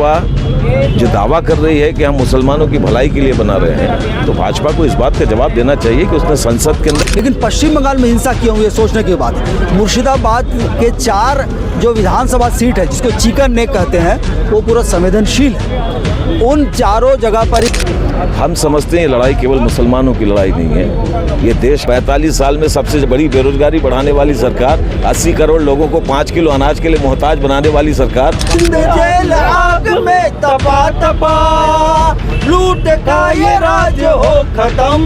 भाजपा जो दावा कर रही है कि हम मुसलमानों की भलाई के लिए बना रहे हैं, तो भाजपा को इस बात का जवाब देना चाहिए कि उसने संसद के अंदर। लेकिन पश्चिम बंगाल में हिंसा क्यों हुई, सोचने की बात है। मुर्शिदाबाद के 4 जो विधानसभा सीट है, जिसको चिकन नेक कहते हैं, वो पूरा संवेदनशील है। उन चारों जगह पर हम समझते हैं ये लड़ाई केवल मुसलमानों की लड़ाई नहीं है। ये देश 45 साल में सबसे बड़ी बेरोजगारी बढ़ाने वाली सरकार, 80 करोड़ लोगों को 5 किलो अनाज के लिए मोहताज बनाने वाली सरकार, जेल आग में तपा तपा लूट का ये राज हो खत्म,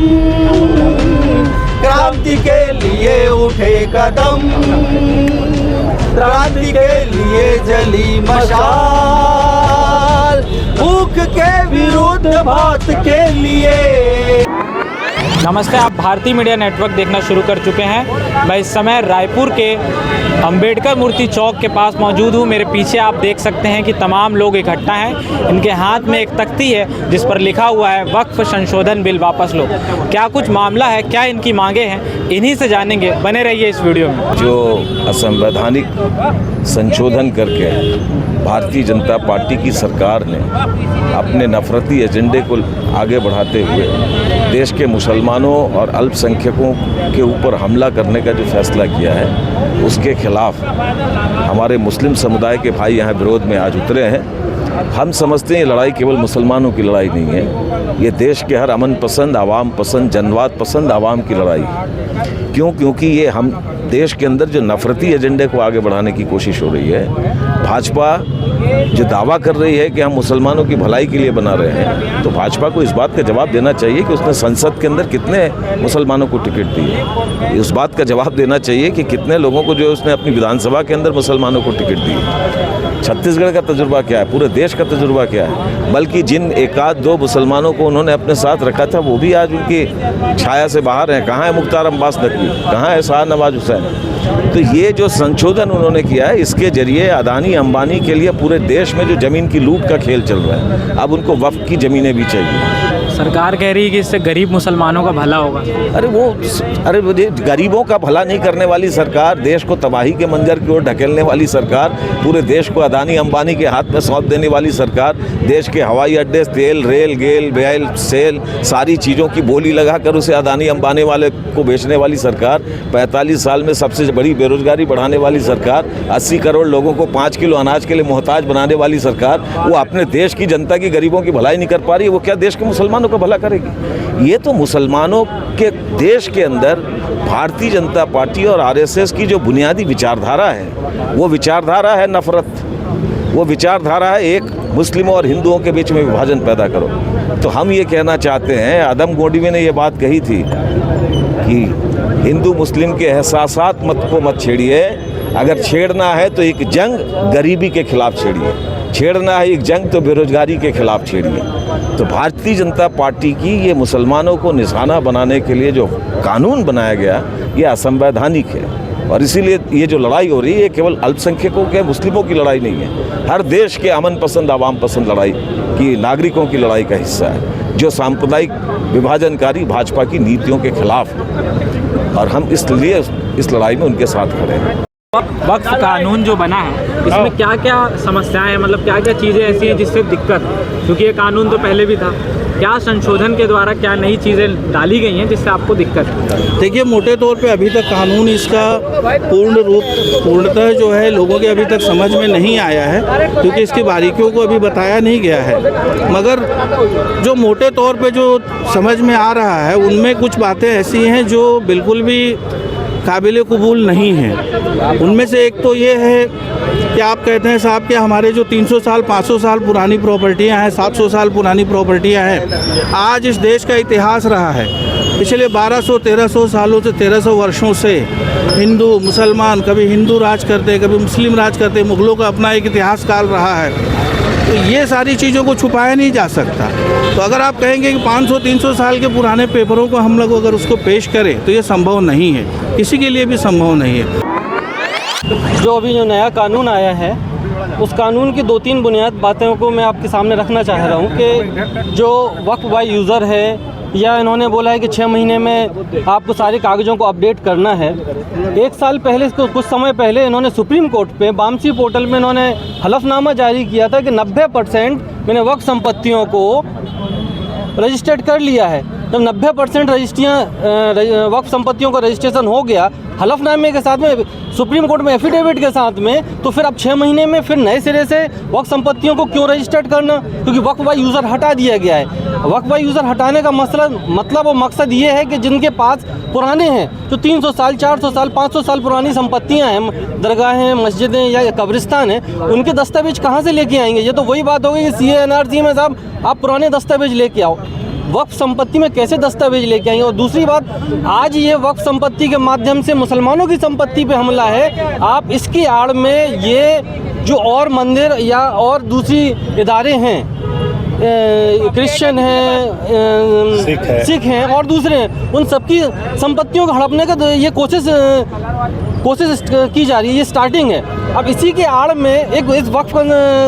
क्रांति के लिए उठे कदम, क्रांति के लिए जली मशाल, भूख के विरुद्ध भात के लिए। नमस्ते, आप भारतीय मीडिया नेटवर्क देखना शुरू कर चुके हैं। मैं इस समय रायपुर के अंबेडकर मूर्ति चौक के पास मौजूद हूँ। मेरे पीछे आप देख सकते हैं कि तमाम लोग इकट्ठा हैं। इनके हाथ में एक तख्ती है जिस पर लिखा हुआ है वक्फ संशोधन बिल वापस लो। क्या कुछ मामला है, क्या इनकी मांगे हैं, इन्हीं से जानेंगे। बने रहिए इस वीडियो में। जो असंवैधानिक संशोधन करके भारतीय जनता पार्टी की सरकार ने अपने नफरती एजेंडे को आगे बढ़ाते हुए देश के मुसलमानों और अल्पसंख्यकों के ऊपर हमला करने का जो फैसला किया है, उसके खिलाफ हमारे मुस्लिम समुदाय के भाई यहाँ विरोध में आज उतरे हैं। हम समझते हैं ये लड़ाई केवल मुसलमानों की लड़ाई नहीं है, ये देश के हर अमन पसंद, आवाम पसंद, जनवाद पसंद आवाम की लड़ाई है। क्योंकि ये हम देश के अंदर जो नफरती एजेंडे को आगे बढ़ाने की कोशिश हो रही है, भाजपा जो दावा कर रही है कि हम मुसलमानों की भलाई के लिए बना रहे हैं, तो भाजपा को इस बात का जवाब देना चाहिए कि उसने संसद के अंदर कितने मुसलमानों को टिकट दी है। उस बात का जवाब देना चाहिए कि कितने लोगों को जो उसने अपनी विधानसभा के अंदर मुसलमानों को टिकट दी है। छत्तीसगढ़ का तजुर्बा क्या है, पूरे देश का तजुर्बा क्या है, बल्कि जिन 1-2 मुसलमानों को उन्होंने अपने साथ रखा था वो भी आज उनकी छाया से बाहर हैं। कहाँ है मुख्तार अब्बास नकवी, कहाँ है शाहनवाज हुसैन। तो ये जो संशोधन उन्होंने किया है, इसके जरिए अदानी अंबानी के लिए पूरे देश में जो ज़मीन की लूट का खेल चल रहा है, अब उनको वक्फ की ज़मीनें भी चाहिए। सरकार कह रही है कि इससे गरीब मुसलमानों का भला होगा। अरे गरीबों का भला नहीं करने वाली सरकार, देश को तबाही के मंजर की ओर ढकेलने वाली सरकार, पूरे देश को अदानी अंबानी के हाथ में सौंप देने वाली सरकार, देश के हवाई अड्डे, तेल, रेल, गेल, बेल, सेल, सारी चीज़ों की बोली लगाकर उसे अदानी अंबानी वाले को बेचने वाली सरकार, 45 साल में सबसे बड़ी बेरोजगारी बढ़ाने वाली सरकार, 80 करोड़ लोगों को 5 किलो अनाज के लिए मोहताज बनाने वाली सरकार, वो अपने देश की जनता की, गरीबों की भलाई नहीं कर पा रही है, वो क्या देश के मुसलमानों का भला करेगी? ये तो मुसलमानों के देश के अंदर भारतीय जनता पार्टी और आरएसएस की जो बुनियादी विचारधारा है, वो विचारधारा है नफरत, वो विचारधारा है एक मुस्लिमों और हिंदुओं के बीच में विभाजन पैदा करो। तो हम ये कहना चाहते हैं, आदम गोडवी ने ये बात कही थी कि हिंदू मुस्लिम के एहसासात को मत छेड़िए, अगर छेड़ना है तो एक जंग गरीबी के खिलाफ छेड़िए, छेड़ना है एक जंग तो बेरोजगारी के खिलाफ छेड़िए। तो भारतीय जनता पार्टी की ये मुसलमानों को निशाना बनाने के लिए जो कानून बनाया गया, ये असंवैधानिक है। और इसीलिए ये जो लड़ाई हो रही है, ये केवल अल्पसंख्यकों के, मुस्लिमों की लड़ाई नहीं है, हर देश के अमन पसंद, आवाम पसंद लड़ाई की, नागरिकों की लड़ाई का हिस्सा है, जो सांप्रदायिक विभाजनकारी भाजपा की नीतियों के खिलाफ है। और हम इसलिए इस लड़ाई में उनके साथ खड़े हैं। वक्फ कानून जो बना है, इसमें क्या क्या समस्याएं हैं, मतलब क्या क्या चीज़ें ऐसी हैं जिससे दिक्कत है? क्योंकि ये कानून तो पहले भी था, क्या संशोधन के द्वारा क्या नई चीज़ें डाली गई हैं जिससे आपको दिक्कत है? देखिए, मोटे तौर पे अभी तक कानून इसका पूर्णतः जो है लोगों के अभी तक समझ में नहीं आया है, क्योंकि इसकी बारीकियों को अभी बताया नहीं गया है। मगर जो मोटे तौर पे जो समझ में आ रहा है, उनमें कुछ बातें ऐसी हैं जो बिल्कुल भी काबिल कबूल नहीं है। उनमें से एक तो ये है कि आप कहते हैं साहब कि हमारे जो 300 साल 500 साल पुरानी प्रॉपर्टियां हैं, 700 साल पुरानी प्रॉपर्टियां हैं, आज इस देश का इतिहास रहा है। पिछले 1200-1300 सालों से, 1300 वर्षों से हिंदू मुसलमान, कभी हिंदू राज करते, कभी मुस्लिम राज करते, मुग़लों का अपना एक इतिहास काल रहा है। तो ये सारी चीज़ों को छुपाया नहीं जा सकता। तो अगर आप कहेंगे कि 500-300 साल के पुराने पेपरों को हम लोग अगर उसको पेश करें, तो ये संभव नहीं है, किसी के लिए भी संभव नहीं है। जो अभी जो नया कानून आया है, उस कानून की 2-3 बुनियादी बातों को मैं आपके सामने रखना चाह रहा हूँ कि जो वक्फ बाय यूज़र है या इन्होंने बोला है कि 6 महीने में आपको सारे कागज़ों को अपडेट करना है। 1 साल पहले, कुछ समय पहले इन्होंने सुप्रीम कोर्ट पे बामसी पोर्टल में इन्होंने हलफनामा जारी किया था कि 90% मैंने वक्फ संपत्तियों को रजिस्टर्ड कर लिया है। जब 90% रजिस्ट्रियाँ वक्फ संपत्तियों का रजिस्ट्रेशन हो गया हलफनामे के साथ में, सुप्रीम कोर्ट में एफिडेविट के साथ में, तो फिर अब 6 महीने में फिर नए सिरे से वक्फ संपत्तियों को क्यों रजिस्टर्ड करना? क्योंकि वक्फ बाय यूज़र हटा दिया गया है। वक्फ बाय यूज़र हटाने का मतलब और मकसद ये है कि जिनके पास पुराने हैं, जो 300 साल, 400 साल, 500 साल पुरानी संपत्तियाँ हैं, दरगाहें, मस्जिदें या कब्रिस्तान हैं, उनके दस्तावेज कहाँ से लेके आएंगे? ये तो वही बात हो गई कि CA/NRC में साहब आप पुराने दस्तावेज लेके आओ, वक्फ संपत्ति में कैसे दस्तावेज लेके आएंगे? और दूसरी बात, आज ये वक्फ संपत्ति के माध्यम से मुसलमानों की संपत्ति पे हमला है। आप इसकी आड़ में ये जो और मंदिर या और दूसरी इदारे हैं, क्रिश्चियन हैं, सिख हैं और दूसरे हैं, उन सबकी संपत्तियों को हड़पने का ये कोशिश की जा रही है। ये स्टार्टिंग है। अब इसी के आड़ में इस वक्फ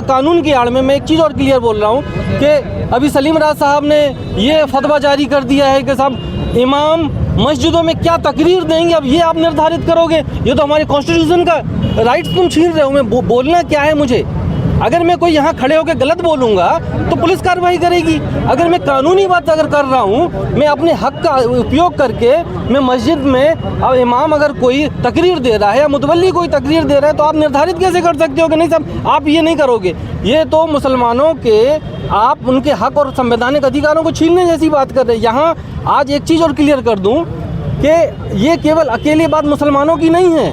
कानून की आड़ में मैं एक चीज़ और क्लियर बोल रहा हूँ कि अभी सलीम राज साहब ने ये फतवा जारी कर दिया है कि साहब इमाम मस्जिदों में क्या तकरीर देंगे, अब ये आप निर्धारित करोगे? ये तो हमारे कॉन्स्टिट्यूशन का राइट्स तुम छीन रहे हो। मैं बोलना क्या है मुझे? अगर मैं कोई यहाँ खड़े होकर गलत बोलूँगा तो पुलिस कार्रवाई करेगी। अगर मैं कानूनी बात अगर कर रहा हूँ, मैं अपने हक का उपयोग करके मैं मस्जिद में, अब इमाम अगर कोई तकरीर दे रहा है या मुतवल्ली कोई तकरीर दे रहा है, तो आप निर्धारित कैसे कर सकते हो कि नहीं साहब आप ये नहीं करोगे? ये तो मुसलमानों के आप उनके हक और संवैधानिक अधिकारों को छीनने जैसी बात कर रहे हैं। यहाँ आज एक चीज़ और क्लियर कर दूँ कि ये केवल अकेली बात मुसलमानों की नहीं है,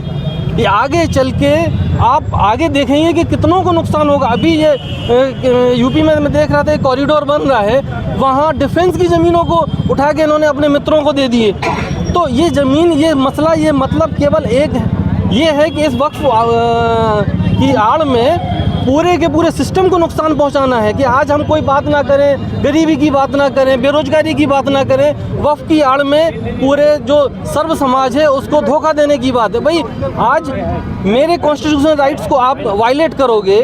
ये आगे चल के आप आगे देखेंगे कि कितनों को नुकसान होगा। अभी ये यूपी में मैं देख रहा था, एक कॉरिडोर बन रहा है, वहाँ डिफेंस की ज़मीनों को उठा के इन्होंने अपने मित्रों को दे दिए। तो ये ज़मीन, ये मसला, ये मतलब केवल एक ये है कि इस वक्फ की आड़ में पूरे के पूरे सिस्टम को नुकसान पहुंचाना है। कि आज हम कोई बात ना करें, गरीबी की बात ना करें, बेरोजगारी की बात ना करें, वक्फ की आड़ में पूरे जो सर्व समाज है उसको धोखा देने की बात है। भाई आज मेरे कॉन्स्टिट्यूशनल राइट्स को आप वायलेट करोगे,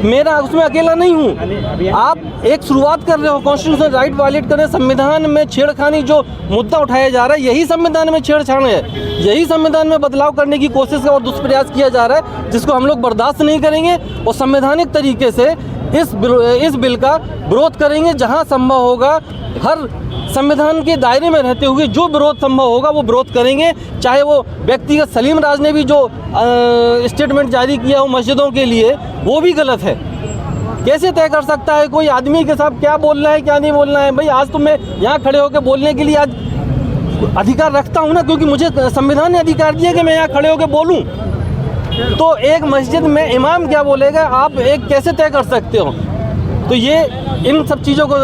मेरा उसमें अकेला नहीं हूँ, आप एक शुरुआत कर रहे हो कॉन्स्टिट्यूशनल राइट वायलेट कर रहे हैं। संविधान में छेड़खानी जो मुद्दा उठाया जा रहा है, यही संविधान में छेड़छाड़ है, यही संविधान में बदलाव करने की कोशिश और दुष्प्रयास किया जा रहा है, जिसको हम लोग बर्दाश्त नहीं करेंगे और संवैधानिक तरीके से इस बिल का विरोध करेंगे। जहां संभव होगा, हर संविधान के दायरे में रहते हुए जो विरोध संभव होगा वो विरोध करेंगे। चाहे वो व्यक्तिगत सलीम राज ने भी जो स्टेटमेंट जारी किया हो मस्जिदों के लिए, वो भी गलत है। कैसे तय कर सकता है कोई आदमी के साथ क्या बोलना है क्या नहीं बोलना है? भाई आज तो मैं यहाँ खड़े होकर बोलने के लिए आज अधिकार रखता हूँ ना, क्योंकि मुझे संविधान ने अधिकार दिया कि मैं यहाँ खड़े होकर बोलूँ। तो एक मस्जिद में इमाम क्या बोलेगा, आप एक कैसे तय कर सकते हो? तो ये इन सब चीज़ों को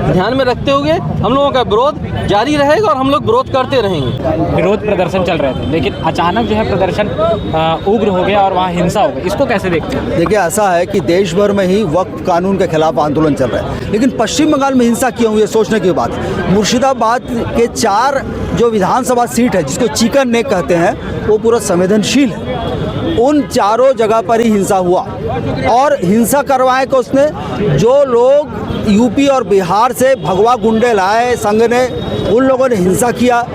ध्यान में रखते हुए हम लोगों का विरोध जारी रहेगा और हम लोग विरोध करते रहेंगे। विरोध प्रदर्शन चल रहे थे, लेकिन अचानक जो है प्रदर्शन उग्र हो गया और वहाँ हिंसा हो गई, इसको कैसे देखते हैं? देखिए, ऐसा है कि देश भर में ही वक्फ कानून के खिलाफ आंदोलन चल रहा है, लेकिन पश्चिम बंगाल में हिंसा क्यों हुई, सोचने की बात है। मुर्शिदाबाद के 4 जो विधानसभा सीट है, जिसको चिकन नेक कहते हैं, वो पूरा संवेदनशील है। उन चारों जगह पर ही हिंसा हुआ और हिंसा करवाए को उसने, जो लोग यूपी और बिहार से भगवा गुंडे लाए संघ ने, उन लोगों ने हिंसा किया।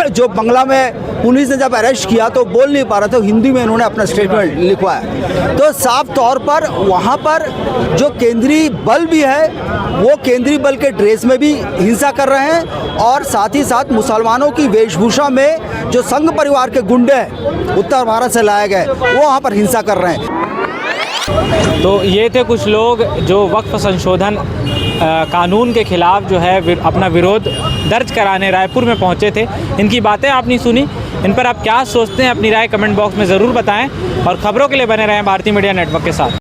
जो बंगला में पुलिस ने जब अरेस्ट किया तो बोल नहीं पा रहा था, हिंदी में इन्होंने अपना स्टेटमेंट लिखवाया। तो साफ तौर पर वहाँ पर जो केंद्रीय बल भी है, वो केंद्रीय बल के ड्रेस में भी हिंसा कर रहे हैं और साथ ही साथ मुसलमानों की वेशभूषा में जो संघ परिवार के गुंडे हैं उत्तर भारत से लाए गए, वो वहाँ पर हिंसा कर रहे हैं। तो ये थे कुछ लोग जो वक्फ संशोधन कानून के खिलाफ जो है अपना विरोध दर्ज कराने रायपुर में पहुंचे थे। इनकी बातें आपने सुनी, इन पर आप क्या सोचते हैं अपनी राय कमेंट बॉक्स में ज़रूर बताएं और ख़बरों के लिए बने रहें भारतीय मीडिया नेटवर्क के साथ।